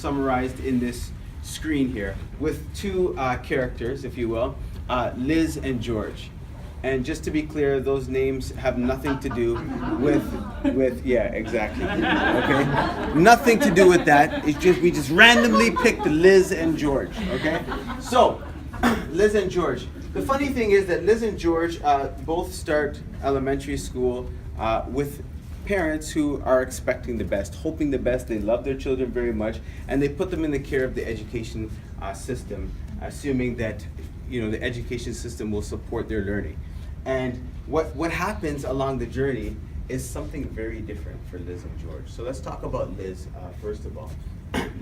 summarized in this screen here with two characters, if you will, Liz and George. And just to be clear, those names have nothing to do with yeah, exactly. Okay, nothing to do with that. It's just we just randomly picked Liz and George. Okay, so Liz and George. The funny thing is that Liz and George both start elementary school with parents who are expecting the best, hoping the best. They love their children very much, and they put them in the care of the education system, assuming that the education system will support their learning. And what happens along the journey is something very different for Liz and George. So let's talk about Liz first of all.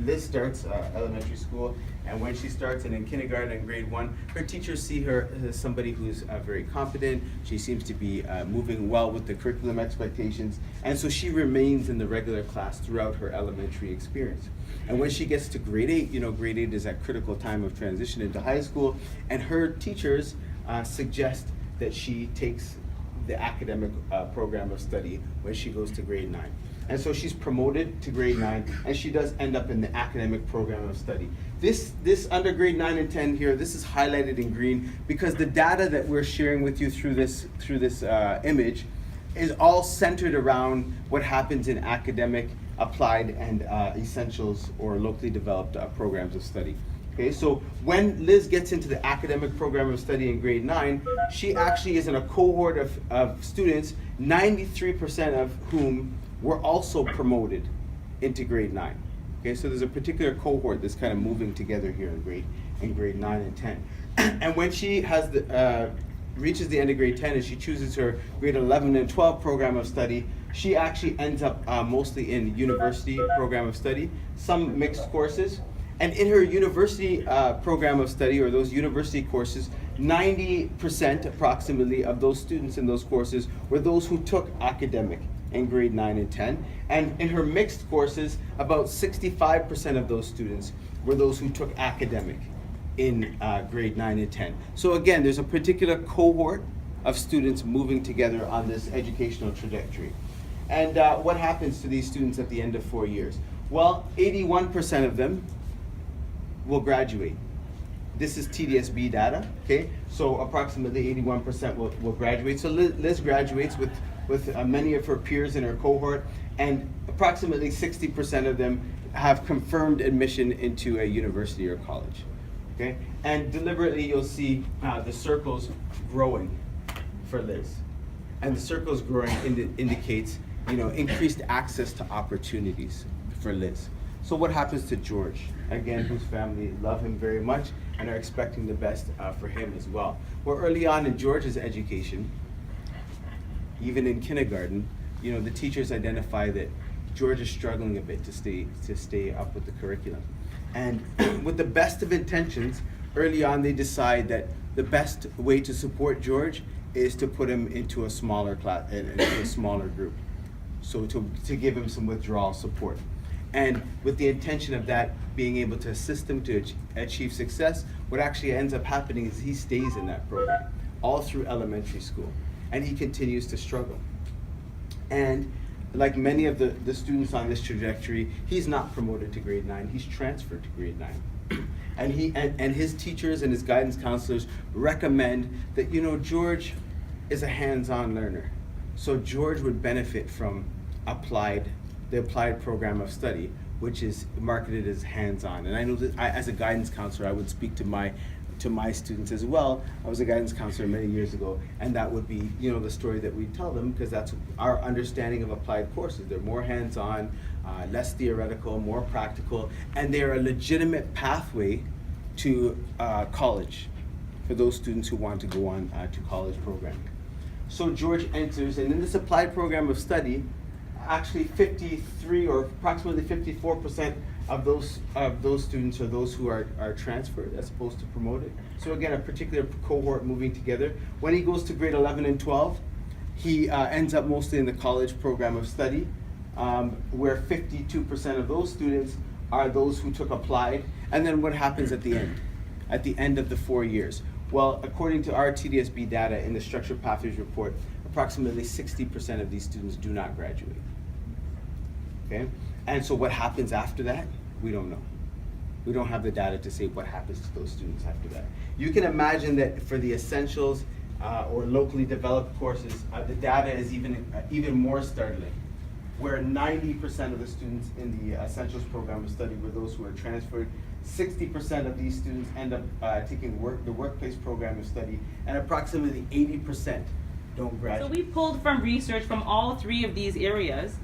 Liz starts elementary school, and when she starts and in kindergarten and grade 1, her teachers see her as somebody who's very competent. She seems to be moving well with the curriculum expectations, and so she remains in the regular class throughout her elementary experience. And when she gets to grade 8, grade 8 is that critical time of transition into high school, and her teachers suggest that she takes the academic program of study when she goes to grade 9. And so she's promoted to grade 9, and she does end up in the academic program of study. This under grade 9 and 10 here, this is highlighted in green because the data that we're sharing with you through this image is all centered around what happens in academic, applied, and essentials or locally developed programs of study. Okay, so when Liz gets into the academic program of study in grade 9, she actually is in a cohort of students, 93% of whom were also promoted into grade 9. Okay, so there's a particular cohort that's kind of moving together here in grade 9 and 10. And when she has reaches the end of grade 10 and she chooses her grade 11 and 12 program of study, she actually ends up mostly in university program of study, some mixed courses. And in her university program of study, or those university courses, 90% approximately of those students in those courses were those who took academic in grade 9 and 10. And in her mixed courses, about 65% of those students were those who took academic in grade 9 and 10. So again, there's a particular cohort of students moving together on this educational trajectory. And what happens to these students at the end of 4 years? Well, 81% of them will graduate. This is TDSB data, okay? So approximately 81% will graduate. So Liz graduates with many of her peers in her cohort, and approximately 60% of them have confirmed admission into a university or college, okay? And deliberately you'll see the circles growing for Liz. And the circles growing indicates, increased access to opportunities for Liz. So what happens to George? Again, whose family love him very much and are expecting the best for him as well. Well, early on in George's education, even in kindergarten, the teachers identify that George is struggling a bit to stay up with the curriculum. And with the best of intentions, early on they decide that the best way to support George is to put him into a smaller class, into a smaller group. So to give him some withdrawal support. And with the intention of that being able to assist him to achieve success, what actually ends up happening is he stays in that program all through elementary school, and he continues to struggle. And like many of the students on this trajectory, he's not promoted to grade 9, he's transferred to grade 9. And his teachers and his guidance counselors recommend that, George is a hands-on learner. So George would benefit from the applied program of study, which is marketed as hands-on. And I know that as a guidance counselor, I would speak to my students as well. I was a guidance counselor many years ago, and that would be, the story that we tell them, because that's our understanding of applied courses. They're more hands-on, less theoretical, more practical, and they're a legitimate pathway to college for those students who want to go on to college programming. So George enters, and in this applied program of study, actually 53 or approximately 54% of those students are those who are transferred as opposed to promoted. So again, a particular cohort moving together. When he goes to grade 11 and 12, he ends up mostly in the college program of study, where 52% of those students are those who took applied. And then what happens at the end of the 4 years? Well, according to our TDSB data in the Structured Pathways Report, approximately 60% of these students do not graduate. Okay? And so what happens after that? We don't know. We don't have the data to say what happens to those students after that. You can imagine that for the essentials or locally developed courses, the data is even more startling, where 90% of the students in the essentials program of study were those who are transferred. 60% of these students end up taking the workplace program of study, and approximately 80% don't graduate. So we pulled from research from all three of these areas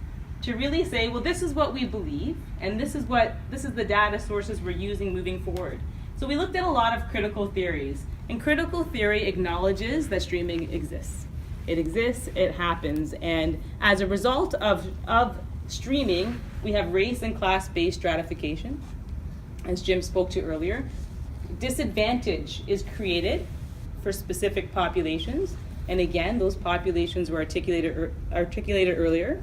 to really say, well, this is what we believe, and this is the data sources we're using moving forward. So we looked at a lot of critical theories, and critical theory acknowledges that streaming exists. It exists, it happens, and as a result of streaming, we have race and class-based stratification, as Jim spoke to earlier. Disadvantage is created for specific populations, and again, those populations were articulated earlier.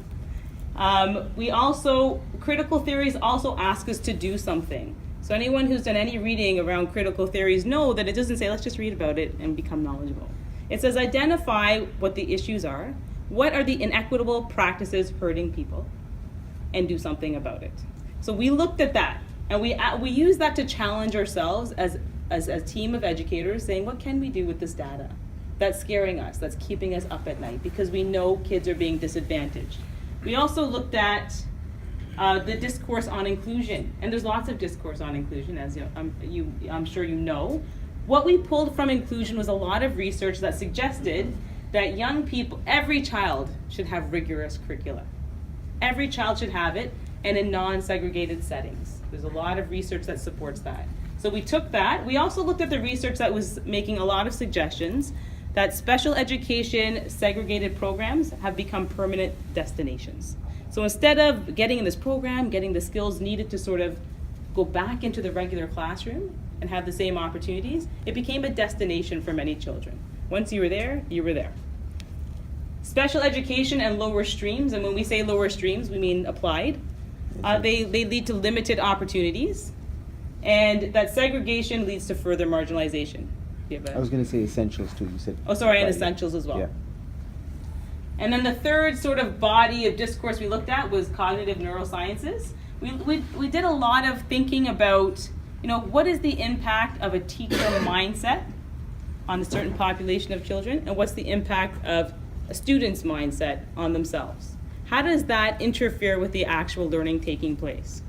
Critical theories also ask us to do something. So anyone who's done any reading around critical theories know that it doesn't say, let's just read about it and become knowledgeable. It says, identify what the issues are, what are the inequitable practices hurting people, and do something about it. So we looked at that, and we used that to challenge ourselves as a team of educators, saying, what can we do with this data that's scaring us, that's keeping us up at night, because we know kids are being disadvantaged. We also looked at the discourse on inclusion, and there's lots of discourse on inclusion, as I'm sure you know. What we pulled from inclusion was a lot of research that suggested that young people, every child should have rigorous curricula. Every child should have it, and in non-segregated settings. There's a lot of research that supports that. So we took that. We also looked at the research that was making a lot of suggestions that special education segregated programs have become permanent destinations. So instead of getting in this program, getting the skills needed to sort of go back into the regular classroom and have the same opportunities, it became a destination for many children. Once you were there, you were there. Special education and lower streams, and when we say lower streams, we mean applied. They lead to limited opportunities, and that segregation leads to further marginalization. I was going to say essentials too, you said. Oh, sorry, and essentials as well. Yeah. And then the third sort of body of discourse we looked at was cognitive neurosciences. We did a lot of thinking about, what is the impact of a teacher mindset on a certain population of children, and what's the impact of a student's mindset on themselves? How does that interfere with the actual learning taking place?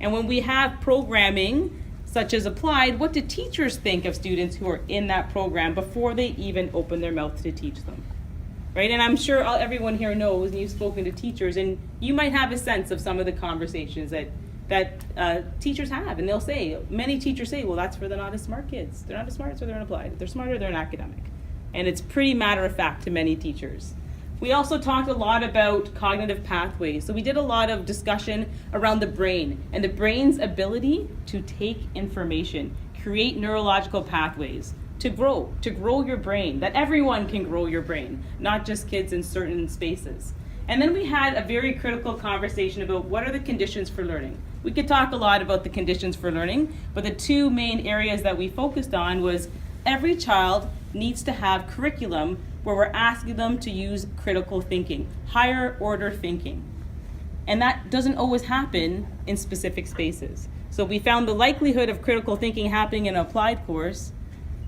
And when we have programming such as applied, what do teachers think of students who are in that program before they even open their mouth to teach them? Right? And I'm sure everyone here knows, and you've spoken to teachers, and you might have a sense of some of the conversations that teachers have, and they'll say, many teachers say, well, that's for the not as smart kids. They're not as smart, so they're in applied. If they're smarter, they're in academic. And it's pretty matter of fact to many teachers. We also talked a lot about cognitive pathways. So we did a lot of discussion around the brain and the brain's ability to take information, create neurological pathways, to grow your brain, that everyone can grow your brain, not just kids in certain spaces. And then we had a very critical conversation about what are the conditions for learning. We could talk a lot about the conditions for learning, but the two main areas that we focused on was every child needs to have curriculum where we're asking them to use critical thinking, higher order thinking. And that doesn't always happen in specific spaces. So we found the likelihood of critical thinking happening in an applied course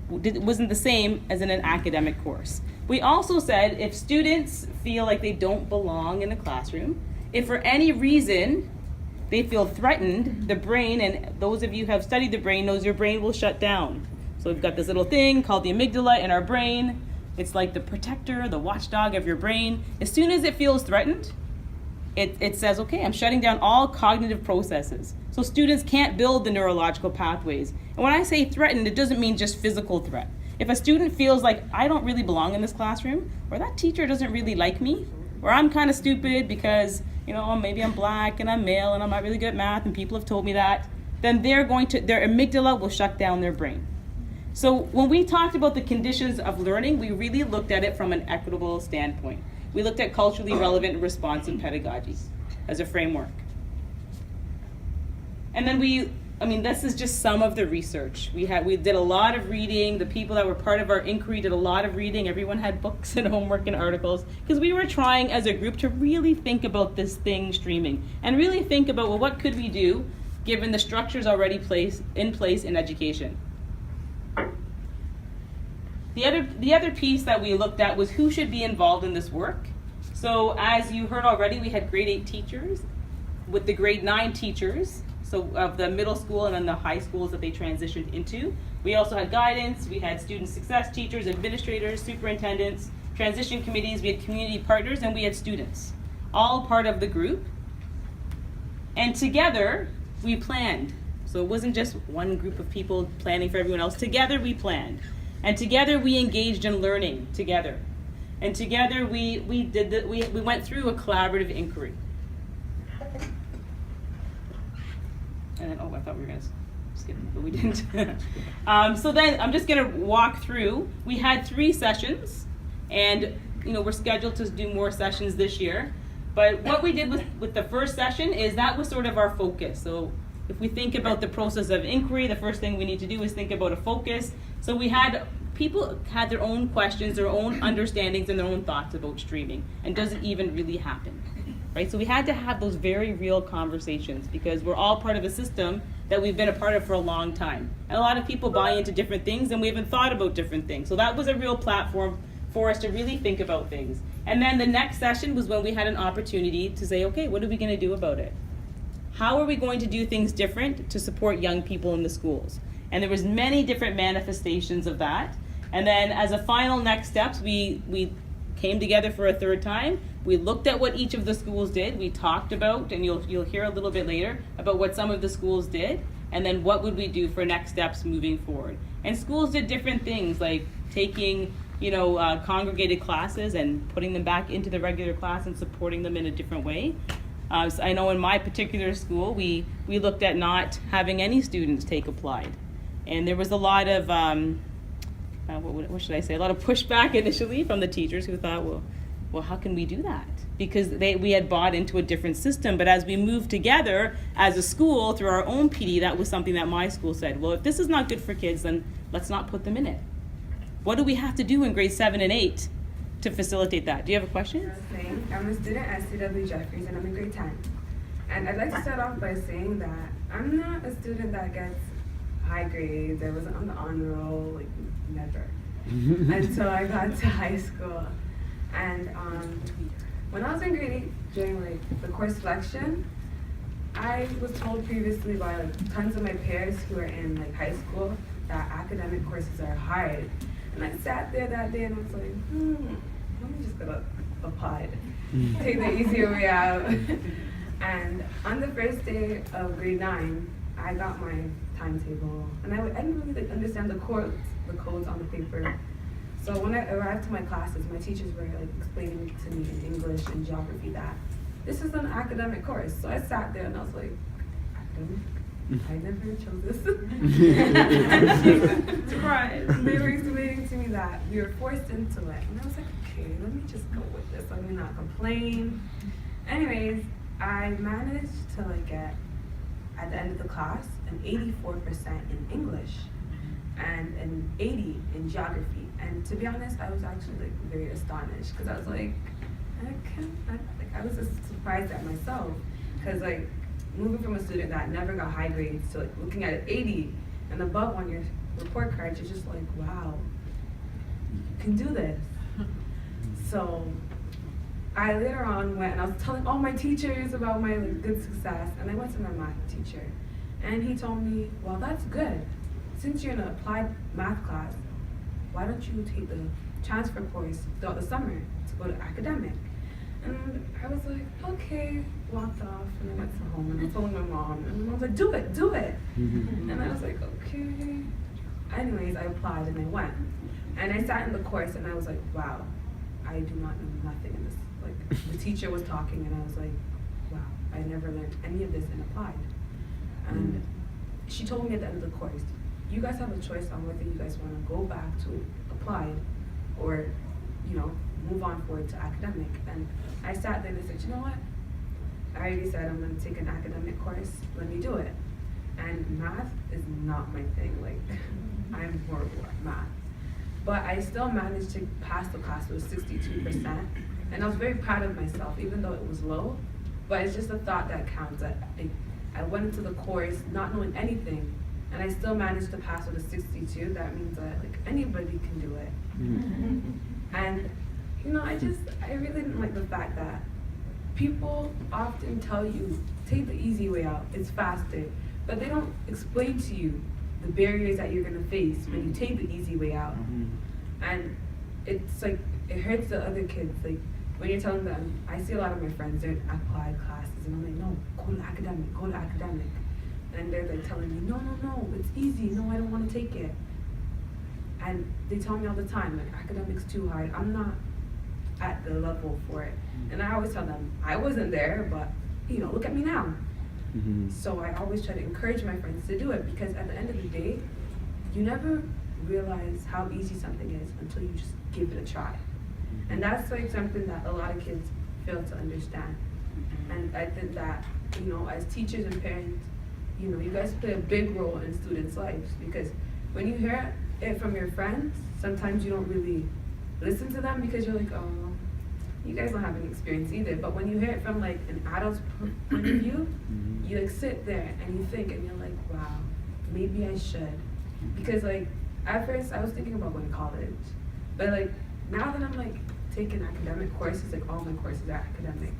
wasn't the same as in an academic course. We also said if students feel like they don't belong in the classroom, if for any reason they feel threatened, the brain, and those of you who have studied the brain knows your brain will shut down. So we've got this little thing called the amygdala in our brain. It's like the protector, the watchdog of your brain. As soon as it feels threatened, it says, okay, I'm shutting down all cognitive processes. So students can't build the neurological pathways. And when I say threatened, it doesn't mean just physical threat. If a student feels like I don't really belong in this classroom, or that teacher doesn't really like me, or I'm kind of stupid because, maybe I'm black and I'm male and I'm not really good at math and people have told me that, then their amygdala will shut down their brain. So when we talked about the conditions of learning, we really looked at it from an equitable standpoint. We looked at culturally relevant and responsive pedagogy as a framework. And then this is just some of the research. We did a lot of reading. The people that were part of our inquiry did a lot of reading. Everyone had books and homework and articles because we were trying as a group to really think about this thing streaming and really think about, well, what could we do given the structures already in place in education. The other piece that we looked at was who should be involved in this work. So as you heard already, we had grade 8 teachers with the grade 9 teachers, so of the middle school and then the high schools that they transitioned into. We also had guidance, we had student success teachers, administrators, superintendents, transition committees, we had community partners, and we had students, all part of the group. And together, we planned. So it wasn't just one group of people planning for everyone else. Together, we planned. And together, we engaged in learning together. And together, we went through a collaborative inquiry. And then, I thought we were going to skip it, but we didn't. So then, I'm just going to walk through. We had 3 sessions, and we're scheduled to do more sessions this year. But what we did with the first session is that was sort of our focus. So if we think about the process of inquiry, the first thing we need to do is think about a focus. So we had people had their own questions, their own understandings, and their own thoughts about streaming, and does it even really happen, right? So we had to have those very real conversations because we're all part of a system that we've been a part of for a long time. And a lot of people buy into different things, and we haven't thought about different things. So that was a real platform for us to really think about things. And then the next session was when we had an opportunity to say, okay, what are we going to do about it? How are we going to do things different to support young people in the schools? And there was many different manifestations of that. And then as a final next steps, we came together for a third time. We looked at what each of the schools did. We talked about, and you'll hear a little bit later, about what some of the schools did, and then what would we do for next steps moving forward. And schools did different things, like taking congregated classes and putting them back into the regular class and supporting them in a different way. So I know in my particular school, we looked at not having any students take applied. And there was a lot of, what should I say, a lot of pushback initially from the teachers who thought, well, how can we do that? Because we had bought into a different system. But as we moved together as a school through our own PD, that was something that my school said, well, if this is not good for kids, then let's not put them in it. What do we have to do in grades 7 and 8 to facilitate that? Do you have a question? I'm a student at CW Jeffries and I'm in grade 10. And I'd like to start off by saying that I'm not a student that gets high grades. I wasn't on the honor roll, like never. Until I got to high school. And when I was in grade 8, during the course selection, I was told previously by tons of my peers who are in high school that academic courses are hard. And I sat there that day and I was like, let me just go apply, take the easier way out. And on the first day of grade 9, I got my timetable, and I didn't really understand the codes on the paper. So when I arrived to my classes, my teachers were explaining to me in English and geography that this is an academic course. So I sat there and I was like, academic? I never chose this. Surprise. They were explaining to me that we were forced into it. And I was like, okay, let me just go with this. Let me not complain. Anyways, I managed to get, at the end of the class, an 84% in English and an 80 in geography. And to be honest, I was actually very astonished because I was like, I was just surprised at myself because moving from a student that never got high grades to looking at an 80 and above on your report card, you're just like, wow, you can do this. So I later on went and I was telling all my teachers about my good success, and I went to my math teacher and he told me, well, that's good. Since you're in an applied math class, why don't you take the transfer course throughout the summer to go to academic? And I was like, okay, walked off, and I went to home, and I told my mom, and my mom was like, do it. And I was like, okay. Anyways, I applied, and I went. And I sat in the course, and I was like, wow, I do not know nothing in this. The teacher was talking, and I was like, wow, I never learned any of this in applied. And she told me at the end of the course, you guys have a choice on whether you guys want to go back to applied or, move on forward to academic. And I sat there and I said, you know what? I already said I'm going to take an academic course. Let me do it. And math is not my thing. I'm horrible at math. But I still managed to pass the class with 62%. And I was very proud of myself, even though it was low. But it's just a thought that counts. I went into the course not knowing anything, and I still managed to pass with a 62. That means that like anybody can do it. And you know, I really didn't like the fact that people often tell you, take the easy way out, it's faster, but they don't explain to you the barriers that you're gonna face when you take the easy way out. And it's like, it hurts the other kids. Like, when you're telling them, I see a lot of my friends, they're in applied classes, and I'm like, no, go to academic, go to academic. And they're like telling me, no, it's easy, no, I don't wanna take it. And they tell me all the time, like, academic's too hard, I'm not at the level for it. And I always tell them, I wasn't there, but you know, look at me now. So I always try to encourage my friends to do it, because at the end of the day, you never realize how easy something is until you just give it a try. And that's like something that a lot of kids fail to understand. And I think that, you know, as teachers and parents, you know, you guys play a big role in students' lives, because when you hear it from your friends, sometimes you don't really listen to them because you're like, oh, you guys don't have any experience either. But when you hear it from like an adult's point of view, you like sit there and you think and you're like, wow, maybe I should. Because like at first I was thinking about going to college, but like now that I'm like taking academic courses, like all my courses are academic,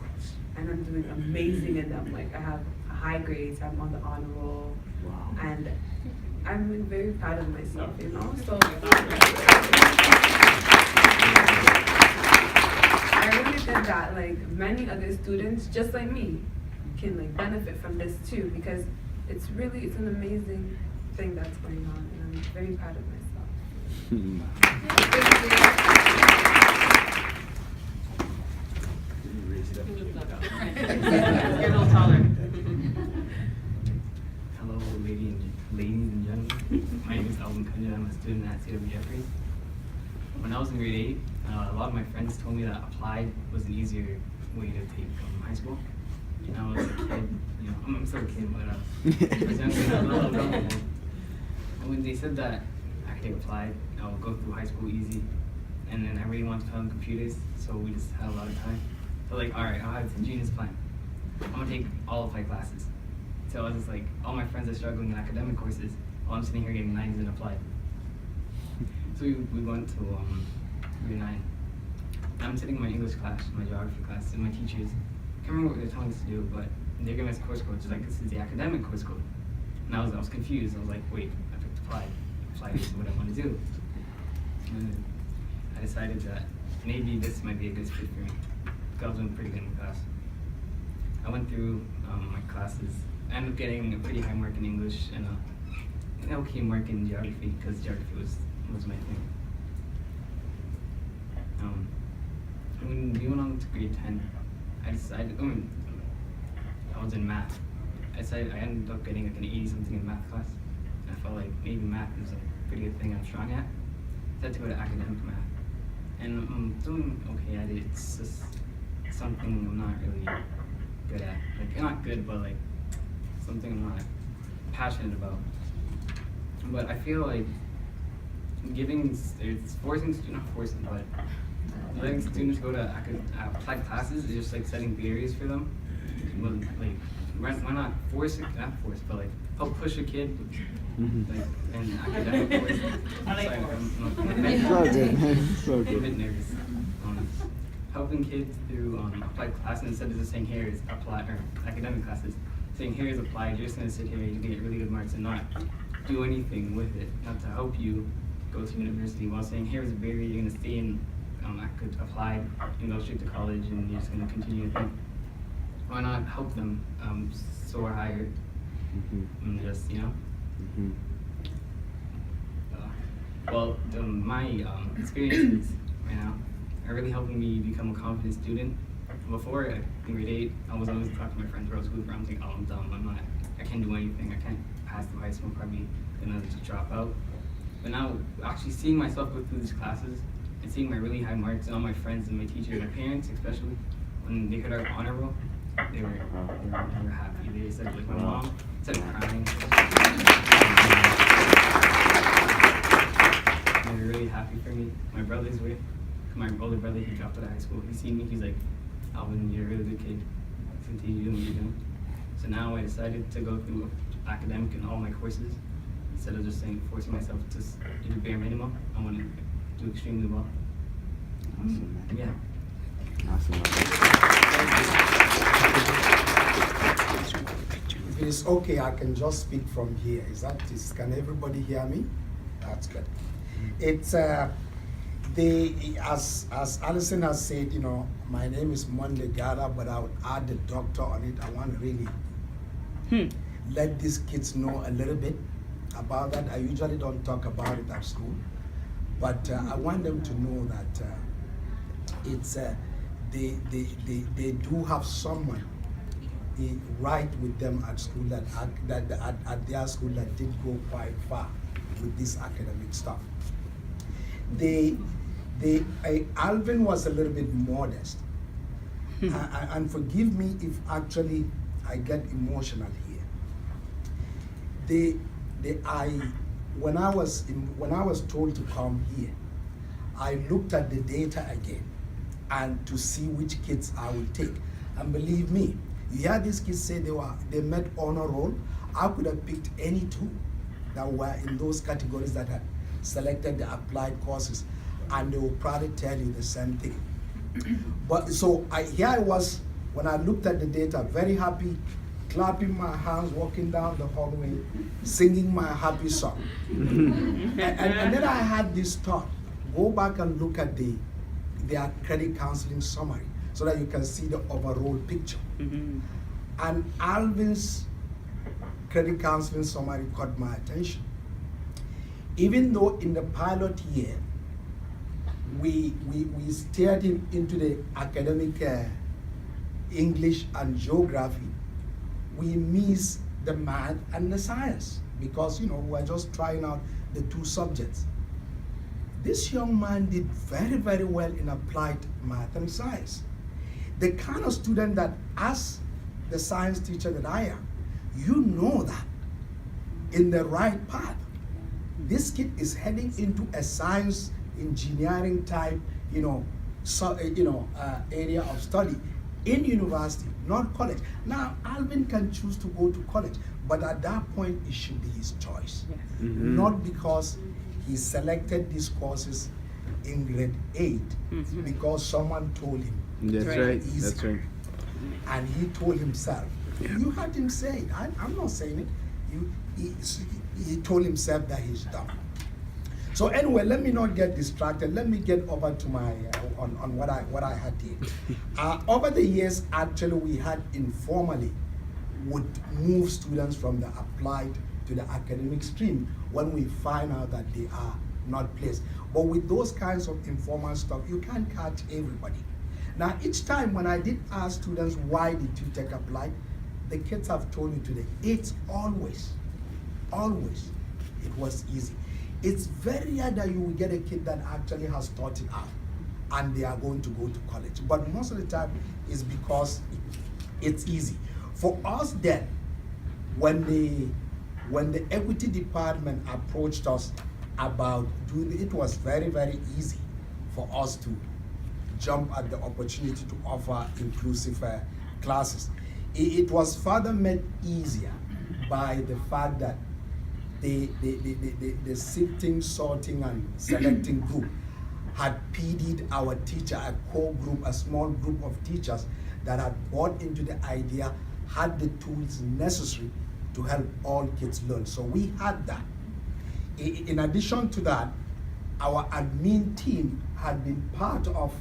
and I'm doing amazing in them. Like I have high grades, I'm on the honor roll, and I'm like, very proud of myself, you know. So I really think that like many other students, just like me, can like benefit from this too, because it's an amazing thing that's going on, and I'm very proud of myself. Get a little taller. Hello, ladies and gentlemen. My name is Alvin Kunja. I'm a student at CW Jeffries. When I was in grade 8, a lot of my friends told me that applied was an easier way to take high school. And I was a kid, you know, I'm still a kid, but I was younger than a little. And when they said that I could take applied, I would go through high school easy. And then I really wanted to play on computers, so we just had a lot of time. So like, all right, I'll have a genius plan. I'm gonna take all applied classes. So I was just like, all my friends are struggling in academic courses, while I'm sitting here getting 90s in applied. So we went to grade 9. I'm sitting in my English class, my geography class, and my teachers, I can't remember what they're telling us to do, but they're giving us course codes, like this is the academic course code. And I was confused. I was like, wait, I picked applied. Applied is what I want to do. And I decided that maybe this might be a good fit for me, because I was doing pretty good in class. I went through my classes. I ended up getting a pretty high mark in English and an okay mark in geography, because geography was my thing. When we went on to grade 10, I decided, I was in math. I ended up getting like an 80-something in math class. And I felt like maybe math is a pretty good thing I'm strong at. So I had to go to academic math. And I'm doing okay at it. It's just something I'm not really good at. Like, not good, but like something I'm not passionate about. But I feel like it's forcing students, not forcing, but letting students go to applied classes is just like setting barriers for them. But like, why not force it? Not force, but like help push a kid like in academic courses. I'm a bit nervous. Helping kids through applied classes instead of just saying here is applied, or academic classes, saying here is applied. You're just gonna sit here, you get really good marks and not do anything with it, not to help you go to university, while saying here is a barrier. You're gonna stay in applied and go straight to college, and you're just gonna continue to think, why not help them soar higher and just, you know? My experiences right now are really helping me become a confident student. Before, in grade 8, I was always talking to my friends where I was going, I'm like, oh, I'm dumb, I can't do anything, I can't pass through high school, probably gonna just drop out. But now, actually seeing myself go through these classes and seeing my really high marks and all my friends and my teachers, my parents especially, when they heard our honor roll, they were happy. They said, like, my mom started crying. They were really happy for me. My brothers were. My older brother, he dropped out of high school. He seen me, he's like, Alvin, you're a really good kid. Continue doing what you're doing. So So now I decided to go through academic and all my courses instead of just saying forcing myself to do the bare minimum. I want to do extremely well. Awesome. Yeah. Awesome. If it is okay, I can just speak from here. Can everybody hear me? That's good. It's as Alison has said, you know, my name is Monle Gada, but I would add the doctor on it. I want to really let these kids know a little bit about that. I usually don't talk about it at school, but I want them to know that they do have someone right with them at school at their school that did go quite far with this academic stuff. Alvin was a little bit modest, and forgive me if actually I get emotional here. When I was told to come here, I looked at the data again and to see which kids I would take. And believe me, you hear these kids say they met honor roll. I could have picked any two that were in those categories that had selected the applied courses, and they will probably tell you the same thing. But so here I was, when I looked at the data, very happy, clapping my hands, walking down the hallway, singing my happy song. and then I had this thought, go back and look at their credit counseling summary so that you can see the overall picture. And Alvin's credit counseling summary caught my attention. Even though in the pilot year, we steered him into the academic English and geography, we missed the math and the science because, you know, we're just trying out the two subjects. This young man did very, very well in applied math and science. The kind of student that, as the science teacher that I am, you know that in the right path. This kid is heading into a science engineering type, area of study in university, not college. Now, Alvin can choose to go to college, but at that point, it should be his choice. Yes. Not because he selected these courses in grade 8 because someone told him. That's right. That's right. And he told himself. Yeah. You heard him say it. I'm not saying it. He told himself that he's dumb. So anyway, let me not get distracted. Let me get over to my on what I had here. Over the years, actually, we had informally would move students from the applied to the academic stream when we find out that they are not placed. But with those kinds of informal stuff, you can't catch everybody. Now, each time when I did ask students, why did you take applied? The kids have told me today, it's always, it was easy. It's very rare that you will get a kid that actually has thought it out and they are going to go to college. But most of the time, it's because it's easy. For us then, when the equity department approached us about doing it, was very, very easy for us to jump at the opportunity to offer inclusive classes. It was further made easier by the fact that the sifting, sorting, and selecting group had PD'd our teacher, a core group, a small group of teachers that had bought into the idea, had the tools necessary to help all kids learn. So we had that. In addition to that, our admin team had been part of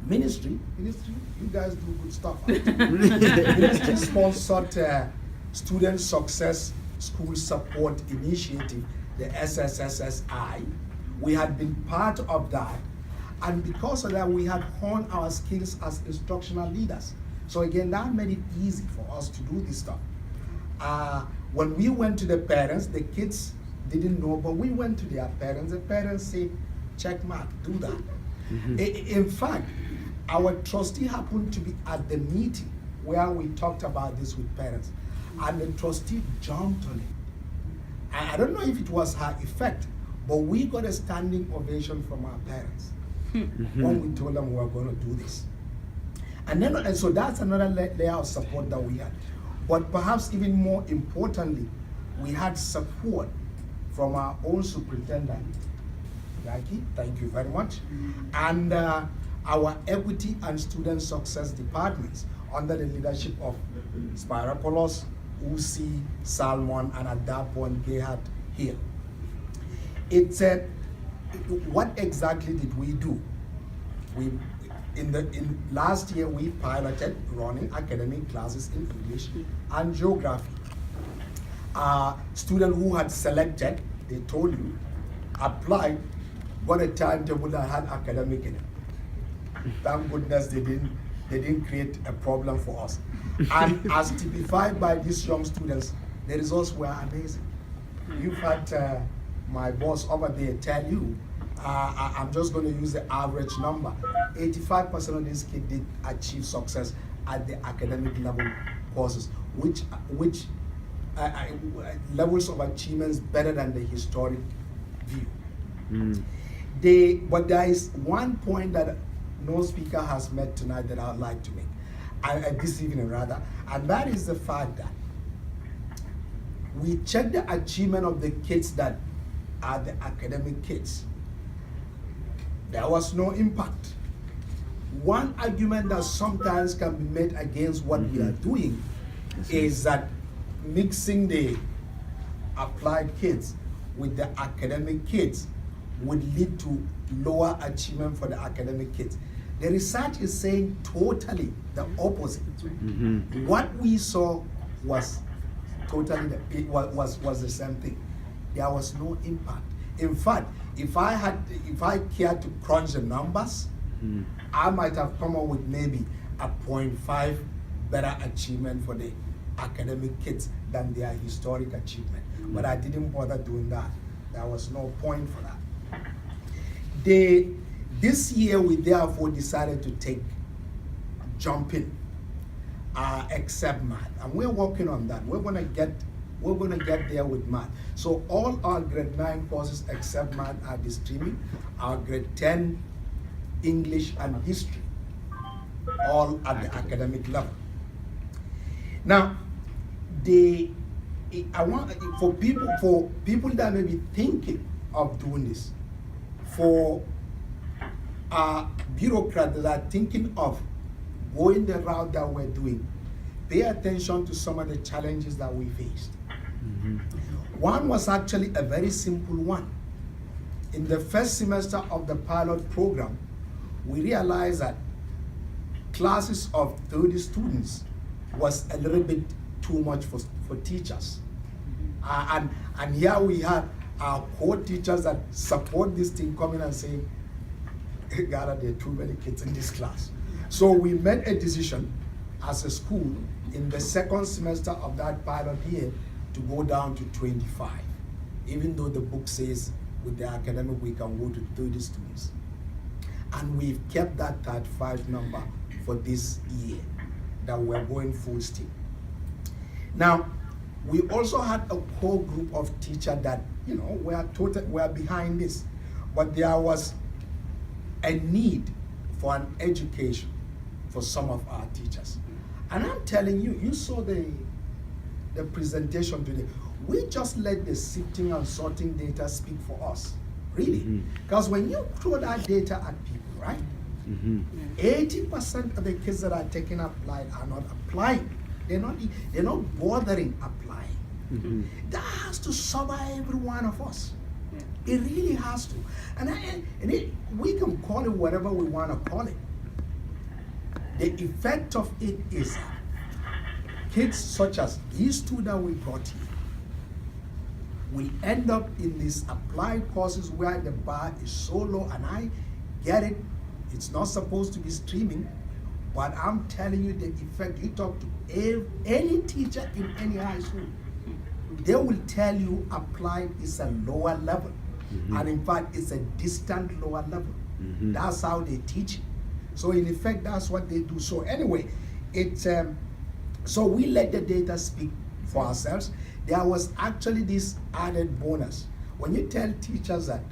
ministry. You guys do good stuff. Ministry sponsored Student Success School Support Initiative, the SSSSI. We had been part of that. And because of that, we had honed our skills as instructional leaders. So again, that made it easy for us to do this stuff. When we went to the parents, the kids didn't know, but we went to their parents. The parents said, check mark, do that. In fact, our trustee happened to be at the meeting where we talked about this with parents, and the trustee jumped on it. I don't know if it was her effect, but we got a standing ovation from our parents when we told them we were going to do this. And so that's another layer of support that we had. But perhaps even more importantly, we had support from our own superintendent, Jackie, thank you very much, and our equity and student success departments under the leadership of Spyropolos, Usi, Salmon, and at that point, Gerhard Hill. It said, what exactly did we do? In last year, we piloted running academic classes in English and geography. Students who had selected, they told you, applied, got a timetable that had academic in it. Thank goodness they didn't create a problem for us. And as typified by these young students, the results were amazing. You've had my boss over there tell you, I'm just going to use the average number. 85% of these kids did achieve success at the academic level courses, which levels of achievements better than the historic view. But there is one point that no speaker has made tonight that I would like to make, this evening rather, and that is the fact that we check the achievement of the kids that are the academic kids. There was no impact. One argument that sometimes can be made against what we are doing is that mixing the applied kids with the academic kids would lead to lower achievement for the academic kids. The research is saying totally the opposite. What we saw was totally was the same thing. There was no impact. In fact, if I cared to crunch the numbers, I might have come up with maybe a 0.5 better achievement for the academic kids than their historic achievement. But I didn't bother doing that. There was no point for that. This year we therefore decided to take jumping except math, and we're working on that. We're gonna get there with math. So all our grade 9 courses except math are the streaming. Our grade 10 English and history, all at the academic level. Now, I want for people that may be thinking of doing this, for bureaucrats that are thinking of going the route that we're doing, pay attention to some of the challenges that we faced. One was actually a very simple one. In the first semester of the pilot program, we realized that classes of 30 students was a little bit too much for teachers. And here we had our core teachers that support this thing coming and saying, God, there are too many kids in this class. So we made a decision as a school in the second semester of that pilot year to go down to 25, even though the book says with the academic we can go to 30 students. And we've kept that 35 number for this year that we're going full steam. Now, we also had a core group of teachers that, were behind this, but there was a need for an education for some of our teachers. And I'm telling you, you saw the presentation today. We just let the sifting and sorting data speak for us, really. Because when you throw that data at people, right? 80% of the kids that are taking applied are not applying. They're not bothering applying. That has to sober every one of us. It really has to. We can call it whatever we want to call it. The effect of it is kids such as these two that we brought here will end up in these applied courses where the bar is so low, and I get it, it's not supposed to be streaming, but I'm telling you the effect. You talk to any teacher in any high school, they will tell you applied is a lower level. And in fact, it's a distant lower level. That's how they teach it. So in effect, that's what they do. So anyway, so we let the data speak for ourselves. There was actually this added bonus. When you tell teachers that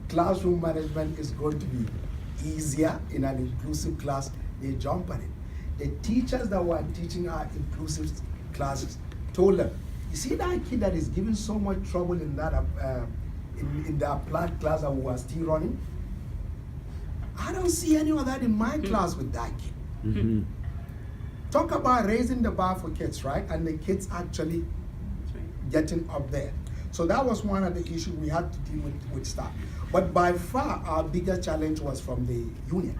classroom management is going to be easier in an inclusive class, they jump at it. the teachers that were teaching our inclusive classes told them, you see that kid that is giving so much trouble in that in the applied class that we were still running? I don't see any of that in my class with that kid. Mm-hmm. Talk about raising the bar for kids, right? And the kids actually getting up there. So that was one of the issues we had to deal with staff. But by far, our biggest challenge was from the union.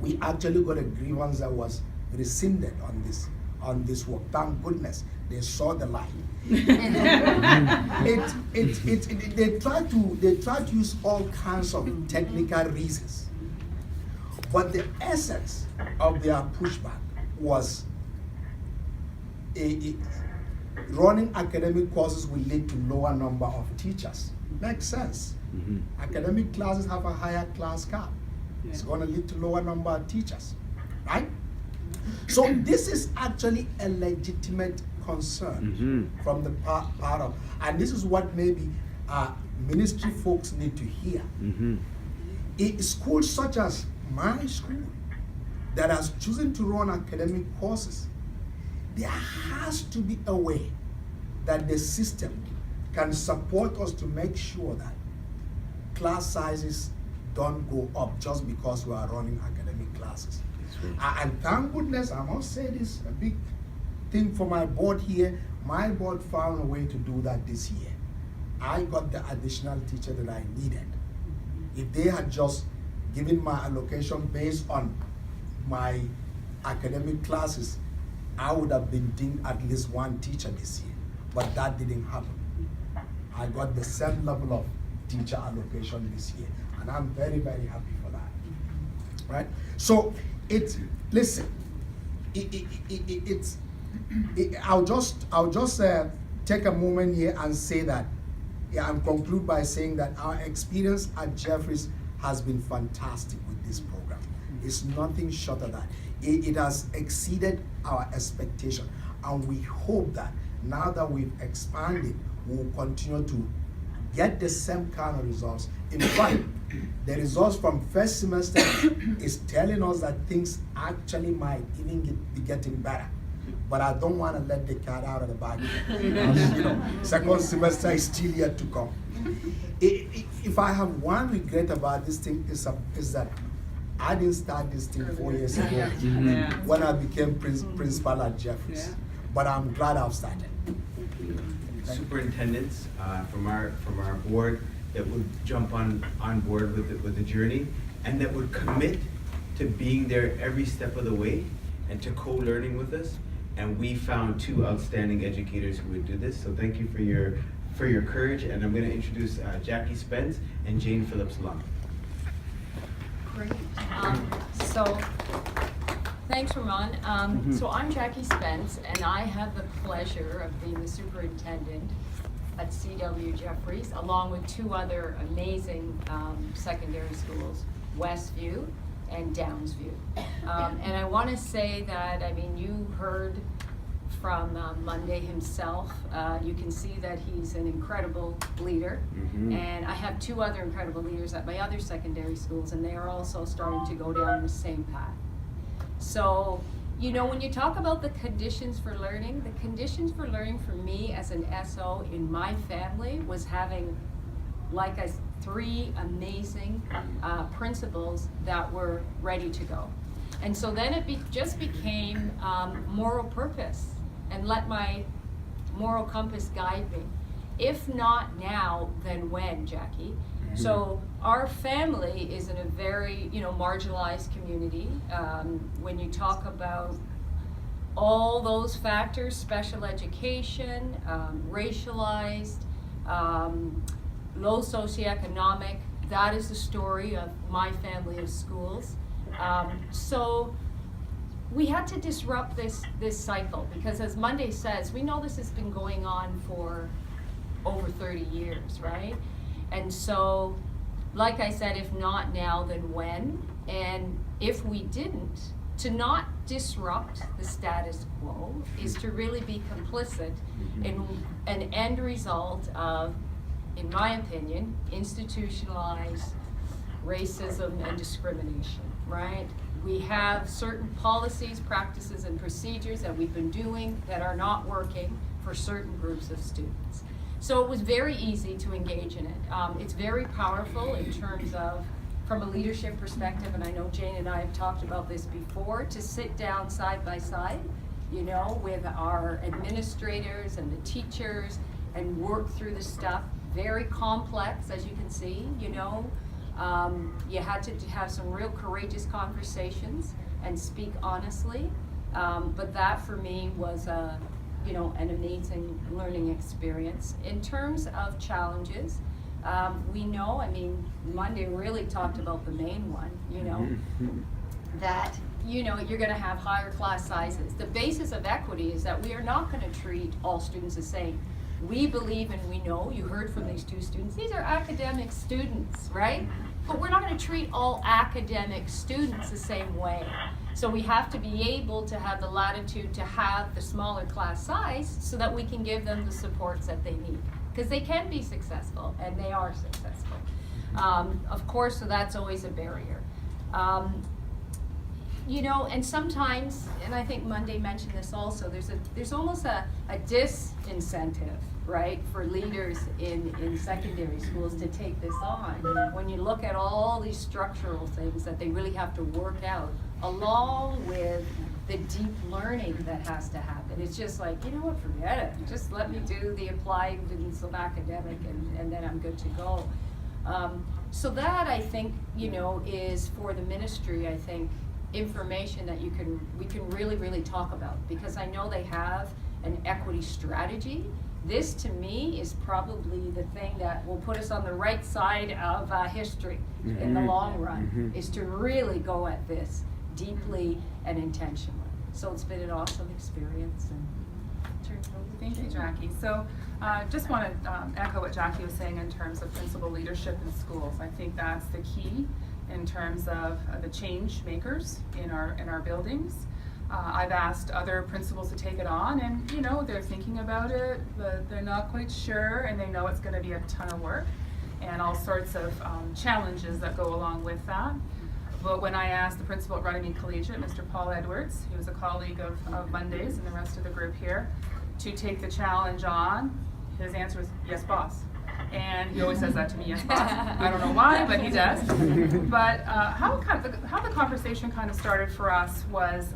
We actually got a grievance that was rescinded on this work. Thank goodness they saw the light. They tried to use all kinds of technical reasons, but the essence of their pushback was running academic courses will lead to lower number of teachers. Makes sense. Mm-hmm. Academic classes have a higher class cap. Yeah. It's going to lead to lower number of teachers, right? So this is actually a legitimate concern from the part of, and this is what maybe ministry folks need to hear. In schools such as my school that has chosen to run academic courses, there has to be a way that the system can support us to make sure that class sizes don't go up just because we are running academic classes. And thank goodness, I must say this, a big thing for my board here, my board found a way to do that this year. I got the additional teacher that I needed. If they had just given my allocation based on my academic classes, I would have been deemed at least one teacher this year, but that didn't happen. I got the same level of teacher allocation this year, and I'm very, very happy for that, right? So I'll just take a moment here and say that, and conclude by saying that our experience at Jeffries has been fantastic with this program. It's nothing short of that. It has exceeded our expectation, and we hope that now that we've expanded, we'll continue to get the same kind of results. In fact, the results from first semester is telling us that things actually might even be getting better. But I don't want to let the cat out of the bag. Second semester is still yet to come. If I have one regret about this thing is that I didn't start this thing 4 years ago when I became principal at Jeffries. But I'm glad I've started. Superintendents from our board that would jump on board with the journey, and that would commit to being there every step of the way and to co-learning with us. And we found two outstanding educators who would do this. So thank you for your courage. And I'm going to introduce Jackie Spence and Jane Phillips-Lund. Great. So thanks, Ramon. So I'm Jackie Spence, and I have the pleasure of being the superintendent at CW Jeffries, along with two other amazing secondary schools, Westview and Downsview. And I want to say that, I mean, you heard from Monday himself. You can see that he's an incredible leader. And I have two other incredible leaders at my other secondary schools, and they are also starting to go down the same path. So, you know, when you talk about the conditions for learning, the conditions for learning for me as an SO in my family was having, like I said, 3 amazing principals that were ready to go. And so then it just became moral purpose, and let my moral compass guide me. If not now, then when, Jackie? So our family is in a very, marginalized community. When you talk about all those factors, special education, racialized, low socioeconomic, that is the story of my family of schools. So we had to disrupt this cycle, because as Monday says, we know this has been going on for over 30 years, right? And so, like I said, if not now, then when? And if we didn't, to not disrupt the status quo is to really be complicit in an end result of, in my opinion, institutionalized racism and discrimination. right? We have certain policies, practices, and procedures that we've been doing that are not working for certain groups of students. So it was very easy to engage in it. It's very powerful in terms of, from a leadership perspective, and I know Jane and I have talked about this before, to sit down side by side, you know, with our administrators and the teachers and work through the stuff. Very complex, as you can see, you know. You had to have some real courageous conversations and speak honestly. But that for me was you know, an amazing learning experience. In terms of challenges, we know, I mean, Monday really talked about the main one, you know, that, you know, you're gonna have higher class sizes. The basis of equity is that we are not gonna treat all students the same. We believe and we know, you heard from these two students, these are academic students, right? But we're not gonna treat all academic students the same way. So we have to be able to have the latitude to have the smaller class size so that we can give them the supports that they need. Because they can be successful, and they are successful. Of course, so that's always a barrier. You know, and sometimes, and I think Monday mentioned this also, there's almost a disincentive, right, for leaders in secondary schools to take this on. When you look at all these structural things that they really have to work out, along with the deep learning that has to happen. It's just like, you know what, forget it. Just let me do the applied and some academic and then I'm good to go. So that, I think, you know, is for the ministry, I think, information that we can really talk about, because I know they have an equity strategy. This to me is probably the thing that will put us on the right side of history in the long run, is to really go at this deeply and intentionally. So it's been an awesome experience. And thank you, Jackie. So just want to echo what Jackie was saying in terms of principal leadership in schools. I think that's the key in terms of the change makers in our buildings. I've asked other principals to take it on, and you know, they're thinking about it, but they're not quite sure, and they know it's going to be a ton of work and all sorts of challenges that go along with that. But when I asked the principal at Runnymede Collegiate, Mr. Paul Edwards, he was a colleague of Monday's and the rest of the group here, to take the challenge on, his answer was, yes, boss. And he always says that to me, yes, boss. I don't know why, but he does. But how the conversation kind of started for us was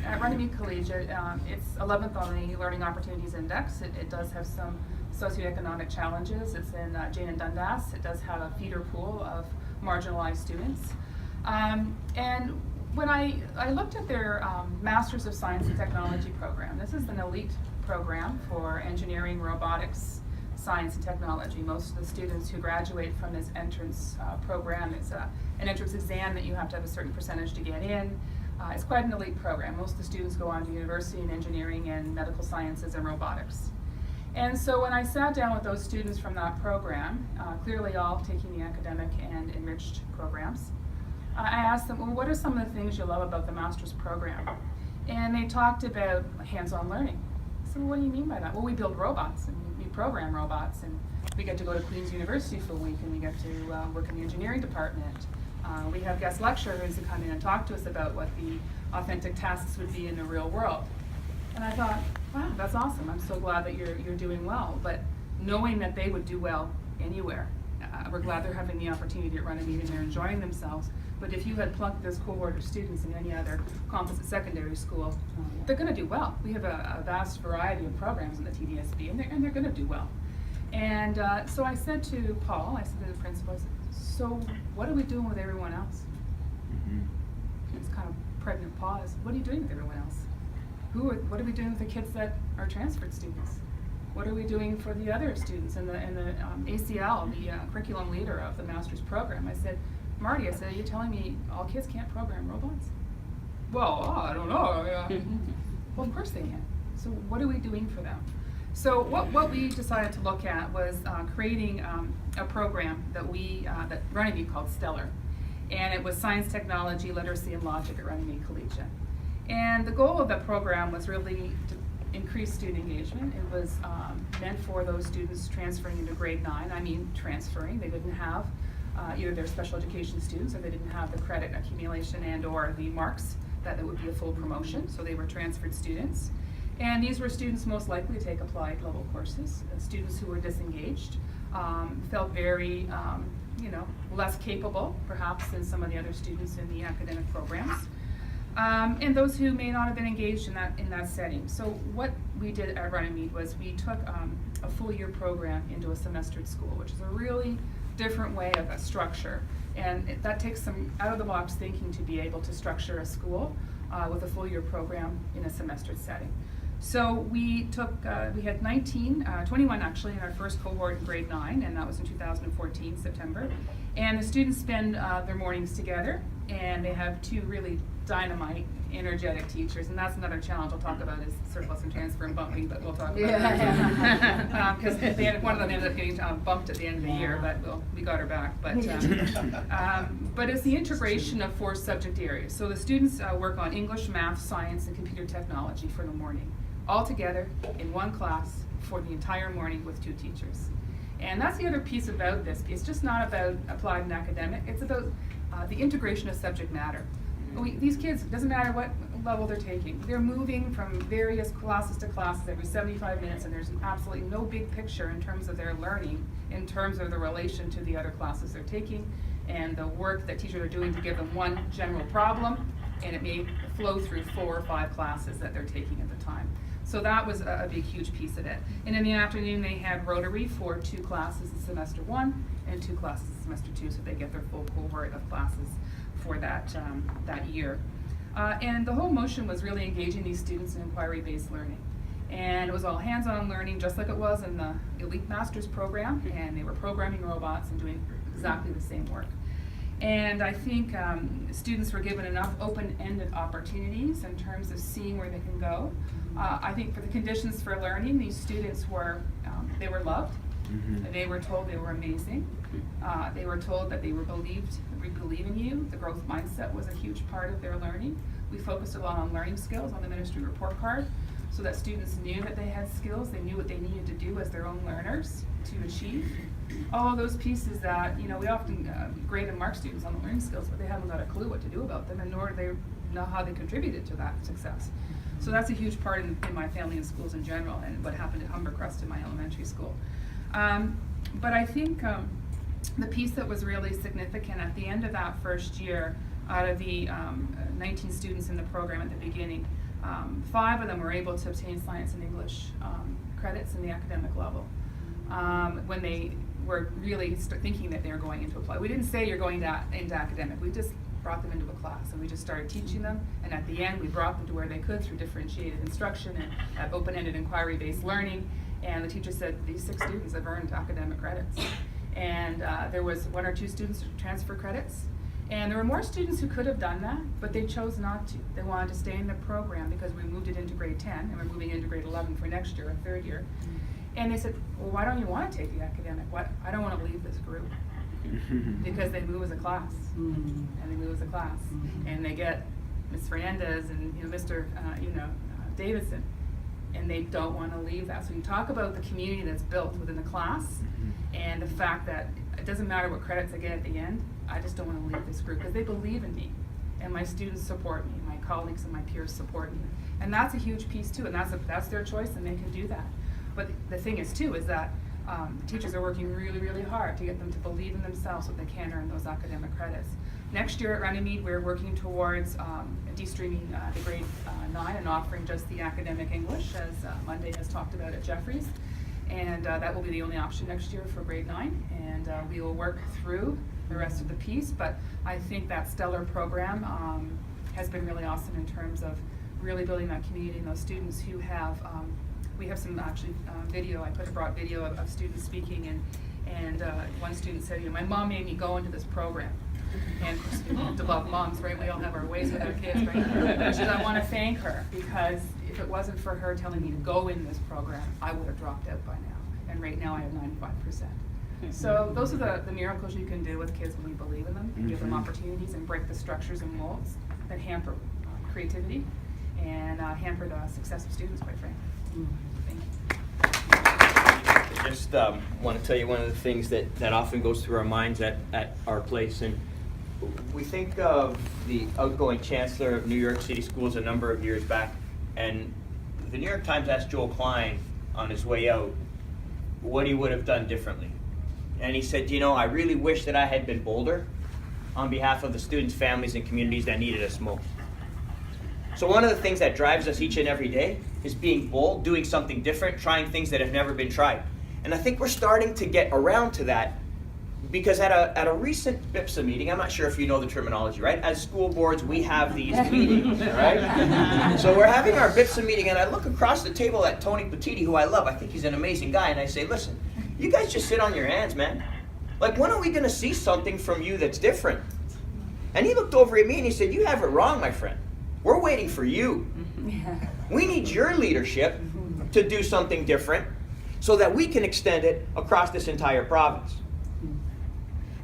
at Runnymede Collegiate, it's 11th on the Learning Opportunities Index. It does have some socioeconomic challenges. It's in Jane and Dundas. It does have a feeder pool of marginalized students. And when I looked at their Masters of Science and Technology program, this is an elite program for engineering, robotics, science and technology. Most of the students who graduate from this entrance program, it's an entrance exam that you have to have a certain percentage to get in. It's quite an elite program. Most of the students go on to university in engineering and medical sciences and robotics. And so when I sat down with those students from that program, clearly all taking the academic and enriched programs, I asked them, well, what are some of the things you love about the master's program? And they talked about hands-on learning. So what do you mean by that? Well, we build robots and we program robots, and we get to go to Queen's University for a week, and we get to work in the engineering department. We have guest lecturers who come in and talk to us about what the authentic tasks would be in the real world. And I thought, wow, that's awesome. I'm so glad that you're doing well. But knowing that they would do well anywhere, we're glad they're having the opportunity at Runnymede and they're enjoying themselves. But if you had plunked this cohort of students in any other composite secondary school, they're going to do well. We have a vast variety of programs in the TDSB, and they're going to do well. And so I said to Paul, I said to the principal, I said, so what are we doing with everyone else? It's kind of pregnant pause. What are you doing with everyone else? What are we doing with the kids that are transferred students? What are we doing for the other students in the ACL, the curriculum leader of the master's program? I said, Marty, I said, are you telling me all kids can't program robots? Well, I don't know. Well, of course they can. So what are we doing for them? So what we decided to look at was creating a program that that Runnymede called Stellar. And it was science, technology, literacy, and logic at Runnymede Collegiate. And the goal of that program was really to increase student engagement. It was meant for those students transferring into grade 9. I mean transferring. They didn't have either they're special education students or they didn't have the credit accumulation and or the marks that it would be a full promotion, so they were transferred students. And these were students most likely to take applied level courses. Students who were disengaged, felt very less capable perhaps than some of the other students in the academic programs. And those who may not have been engaged in that setting. So what we did at Runnymede was we took a full year program into a semestered school, which is a really different way of a structure. And that takes some out of the box thinking to be able to structure a school with a full year program in a semestered setting. So we took, we had 21 actually in our first cohort in grade 9, and that was in 2014, September. And the students spend their mornings together, and they have two really dynamite, energetic teachers, and that's another challenge I'll talk about is surplus and transfer and bumping, but we'll talk about that. Because one of them ended up getting bumped at the end of the year, but we got her back. But it's the integration of 4 subject areas. So the students work on English, math, science, and computer technology for the morning, all together in one class for the entire morning with 2 teachers. And that's the other piece about this. It's just not about applied and academic, it's about the integration of subject matter. These kids, it doesn't matter what level they're taking, they're moving from various classes to classes every 75 minutes, and there's absolutely no big picture in terms of their learning, in terms of the relation to the other classes they're taking, and the work that teachers are doing to give them one general problem, and it may flow through 4 or 5 classes that they're taking at the time. So that was a big, huge piece of it. And in the afternoon, they had Rotary for 2 classes in semester 1 and 2 classes in semester 2, so they get their full cohort of classes for that year. And the whole motion was really engaging these students in inquiry-based learning. And it was all hands-on learning, just like it was in the Elite Masters program, and they were programming robots and doing exactly the same work. And I think students were given enough open-ended opportunities in terms of seeing where they can go. I think for the conditions for learning, these students were, they were loved. Mm-hmm. They were told they were amazing. They were told that they were believed, we believe in you. The growth mindset was a huge part of their learning. We focused a lot on learning skills on the ministry report card, so that students knew that they had skills, they knew what they needed to do as their own learners to achieve. All those pieces that, we often grade and mark students on the learning skills, but they haven't got a clue what to do about them, and nor do they know how they contributed to that success. So that's a huge part in my family and schools in general, and what happened at Humbercrest in my elementary school. But I think the piece that was really significant at the end of that first year, out of the 19 students in the program at the beginning, 5 of them were able to obtain science and English credits in the academic level when they were really thinking that they were going into apply. We didn't say you're going into academic, we just brought them into a class and we just started teaching them, and at the end we brought them to where they could through differentiated instruction and open-ended inquiry-based learning. And the teacher said these 6 students have earned academic credits. And there was 1 or 2 students who transfer credits. And there were more students who could have done that, but they chose not to. They wanted to stay in the program because we moved it into grade 10 and we're moving into grade 11 for next year, a 3rd year. And they said, well, why don't you want to take the academic? I don't want to leave this group. Because they move as a class. And they move as a class. And they get Ms. Fernandez and Mr. Davidson. And they don't want to leave that. So you talk about the community that's built within the class, and the fact that it doesn't matter what credits I get at the end, I just don't want to leave this group because they believe in me, and my students support me, my colleagues and my peers support me, and that's a huge piece too. And that's their choice, and they can do that. But the thing is too is that teachers are working really, really hard to get them to believe in themselves so they can earn those academic credits. Next year at Runnymede, we're working towards de-streaming the grade 9 and offering just the academic English, as Monday has talked about at Jeffries. And that will be the only option next year for grade 9. And we will work through the rest of the piece. But I think that stellar program has been really awesome in terms of really building that community and those students who have, we have some actually video, I brought video of students speaking, and one student said, my mom made me go into this program. And to love moms, right? We all have our ways with our kids, right? She said, I want to thank her because if it wasn't for her telling me to go in this program, I would have dropped out by now. And right now I have 95%. So those are the miracles you can do with kids when you believe in them and give them opportunities and break the structures and molds that hamper creativity and hamper the success of students, quite frankly. Thank you. just want to tell you one of the things that often goes through our minds at our place. And we think of the outgoing chancellor of New York City Schools a number of years back, and the New York Times asked Joel Klein on his way out what he would have done differently. And he said, you know, I really wish that I had been bolder on behalf of the students, families, and communities that needed us most. So one of the things that drives us each and every day is being bold, doing something different, trying things that have never been tried. And I think we're starting to get around to that, because at a recent BIPSA meeting, I'm not sure if you know the terminology, right? As school boards, we have these meetings, right? So we're having our BIPSA meeting, and I look across the table at Tony Petiti, who I love. I think he's an amazing guy, and I say, listen, you guys just sit on your hands, man. Like, when are we going to see something from you that's different? And he looked over at me and he said, you have it wrong, my friend. We're waiting for you. We need your leadership to do something different so that we can extend it across this entire province.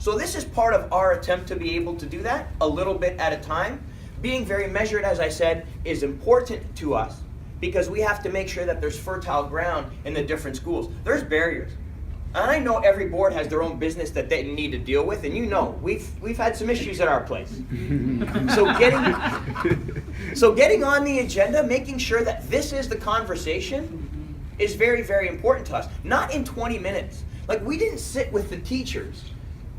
So this is part of our attempt to be able to do that a little bit at a time. Being very measured, as I said, is important to us because we have to make sure that there's fertile ground in the different schools. There's barriers. And I know every board has their own business that they need to deal with, and you know, we've had some issues at our place. So getting on the agenda, making sure that this is the conversation is very, very important to us. Not in 20 minutes. Like, we didn't sit with the teachers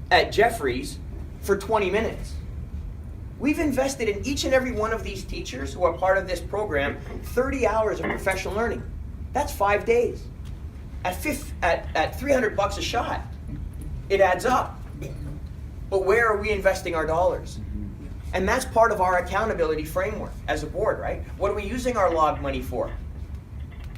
at Jeffries for 20 minutes. We've invested in each and every one of these teachers who are part of this program 30 hours of professional learning. That's 5 days. At $300 a shot, it adds up. But where are we investing our dollars? And that's part of our accountability framework as a board, right? What are we using our log money for?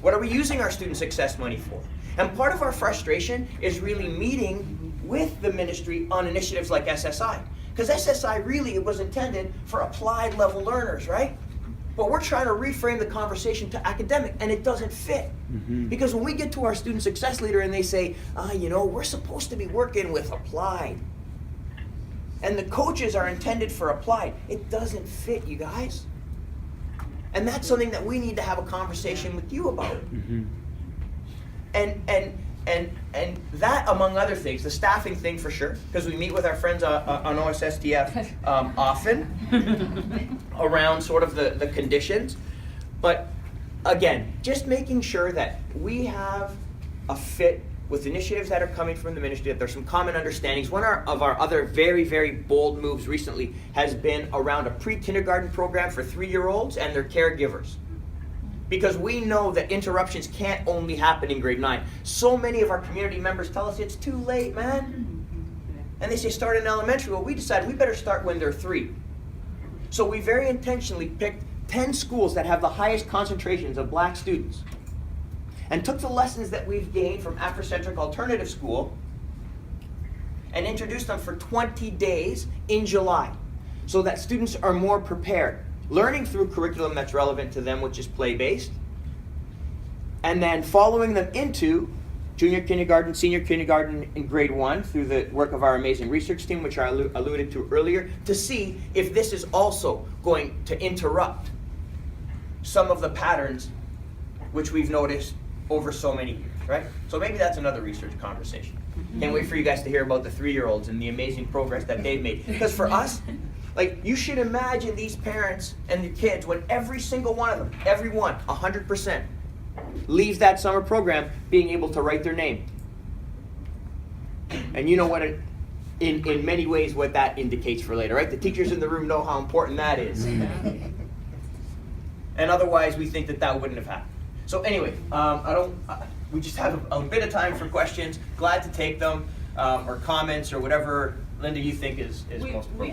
What are we using our student success money for? And part of our frustration is really meeting with the ministry on initiatives like SSI. Because SSI really was intended for applied level learners, right? But we're trying to reframe the conversation to academic, and it doesn't fit. Because when we get to our student success leader and they say, you know, we're supposed to be working with applied, and the coaches are intended for applied, it doesn't fit, you guys. And that's something that we need to have a conversation with you about. And that, among other things, the staffing thing for sure, because we meet with our friends on OSSTF often around sort of the conditions. But again, just making sure that we have a fit with initiatives that are coming from the ministry, that there's some common understandings. One of our other very, very bold moves recently has been around a pre-kindergarten program for 3-year-olds and their caregivers. Because we know that interruptions can't only happen in grade 9. So many of our community members tell us it's too late, man. And they say start in elementary. Well, we decided we better start when they're 3. So we very intentionally picked 10 schools that have the highest concentrations of black students and took the lessons that we've gained from Afrocentric Alternative School and introduced them for 20 days in July so that students are more prepared. Learning through curriculum that's relevant to them, which is play-based, and then following them into junior kindergarten, senior kindergarten, and grade 1 through the work of our amazing research team, which I alluded to earlier, to see if this is also going to interrupt some of the patterns which we've noticed over so many years, right? So maybe that's another research conversation. Can't wait for you guys to hear about the 3-year-olds and the amazing progress that they've made. Because for us, like, you should imagine these parents and the kids when every single one of them, everyone, 100%, leaves that summer program being able to write their name. And you know what in many ways what that indicates for later, right? The teachers in the room know how important that is. And otherwise we think that wouldn't have happened. So anyway, we just have a bit of time for questions. Glad to take them, or comments, or whatever, Linda, you think is most appropriate.